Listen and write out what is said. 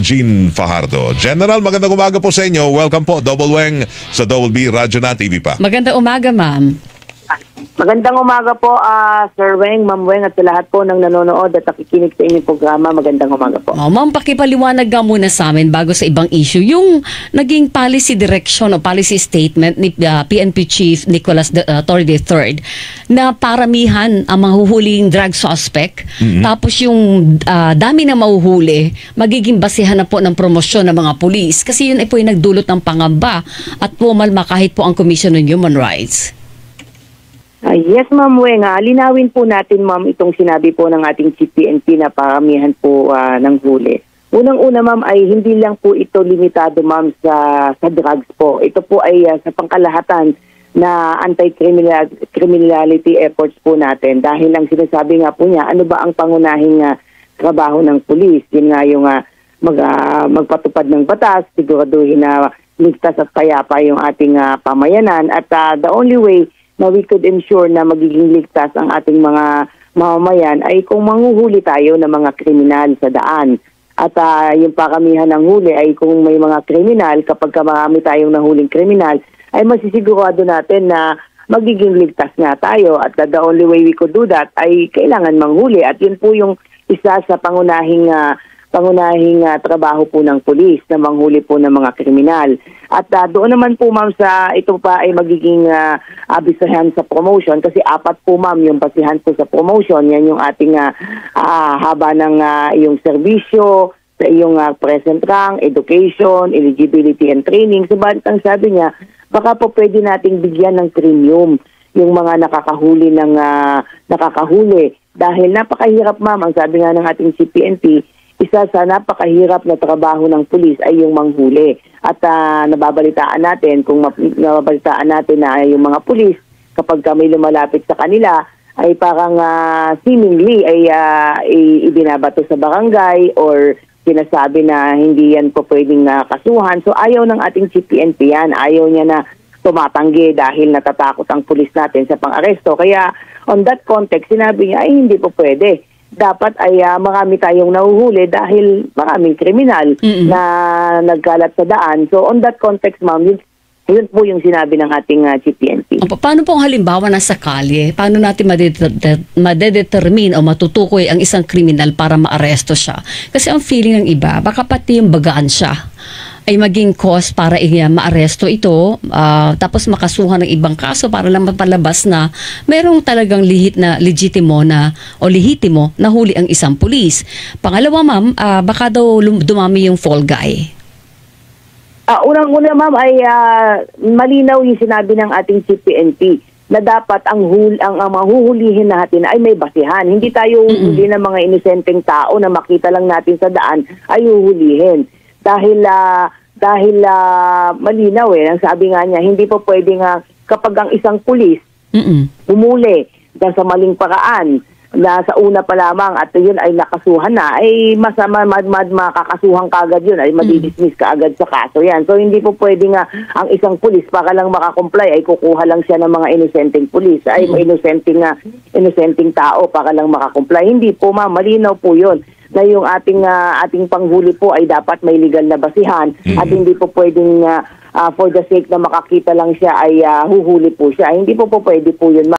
Jean Fajardo. General, magandang umaga po sa inyo. Welcome po, Double Weng sa Double B Radyo na TV pa. Magandang umaga, ma'am. Magandang umaga po, Sir Weng, Ma'am Weng, at sa lahat po ng nanonood at nakikinig sa inyong programa. Magandang umaga po. Ma'am, pakipaliwanag ka muna sa amin bago sa ibang issue. Yung naging policy direction o policy statement ni PNP Chief Nicholas Torre III na paramihan ang mahuhuling drug suspect. Tapos yung dami na mahuhuli, magiging basihan na po ng promosyon ng mga pulis. Kasi yun ay po yung nagdulot ng pangamba at pumalma kahit po ang Commission on Human Rights. Yes, Ma'am Weng. Linawin po natin, Ma'am, itong sinabi po ng ating Chief PNP na paramihan po ng huli. Unang-una, Ma'am, ay hindi lang po ito limitado, Ma'am, sa drugs po. Ito po ay sa pangkalahatan na anti-criminality efforts po natin. Dahil ang sinasabi nga po niya, ano ba ang pangunahing trabaho ng pulis? Yun nga yung magpatupad ng batas, siguraduhin na ligtas at payapa yung ating pamayanan. At the only way na we could ensure na magiging ligtas ang ating mga mamamayan ay kung manghuhuli tayo ng mga kriminal sa daan. At yung paramihan ng huli ay kung may mga kriminal, kapag marami tayong nahuling kriminal, ay masisigurado natin na magiging ligtas nga tayo. At the only way we could do that ay kailangan manghuli. At yun po yung isa sa pangunahing trabaho po ng pulis na manghuli po ng mga kriminal. At doon naman po, Ma'am, sa ito pa ay magiging basihan sa promotion kasi 4 po, Ma'am, yung basihan po sa promotion. Yan yung ating haba ng yung serbisyo, sa iyong present rank, education, eligibility and training. Subalit ang sabi niya, baka po pwede nating bigyan ng premium yung mga nakakahuli dahil napakahirap, Ma'am, ang sabi nga ng ating CPNP, isa sa napakahirap na trabaho ng pulis ay yung manghuli. At nababalitaan natin na yung mga pulis, kapag may lumalapit sa kanila, ay parang seemingly ay ibinabato sa barangay or sinasabi na hindi yan po pwedeng kasuhan. So ayaw ng ating CPNP yan. Ayaw niya na tumatanggi dahil natatakot ang pulis natin sa pang-aresto. Kaya on that context, sinabi niya ay hindi po pwede. Dapat ay marami tayong nahuhuli dahil maraming kriminal na nagkalat sa daan. So on that context, Ma'am, yun po yung sinabi ng ating CPNP. Paano po ang halimbawa nasa kalye? Paano natin madedetermine o matutukoy ang isang kriminal para maaresto siya? Kasi ang feeling ng iba, baka pati yung bagaan siya ay maging cause para maaresto ito, tapos makasuhan ng ibang kaso para lang mapalabas na merong talagang lehitimo na huli ang isang pulis. Pangalawa, Ma'am, baka daw dumami yung fall guy. Unang-una, Ma'am, ay malinaw yung sinabi ng ating CPNP na dapat ang mahuhulihin natin ay may basihan. Hindi tayo huli ng mga inosenteng tao na makita lang natin sa daan ay huhulihin. Dahil malinaw ang sabi nga niya, hindi po pwedeng kapag ang isang pulis humuli dahil sa maling paraan na sa una pa lamang at yun ay nakasuhan na, ay makakasuhan kaagad yun, ay madidismiss kaagad sa kaso yan. So hindi po pwedeng ang isang pulis para lang makakomply ay kukuha lang siya ng mga inosenteng pulis, ay inosenteng tao para lang makakomply. Hindi po, Ma'am, malinaw po yun na yung ating panghuli po ay dapat may legal na basihan at hindi po pwedeng for the sake na makakita lang siya ay huhuli po siya. Hindi po pwede po yun.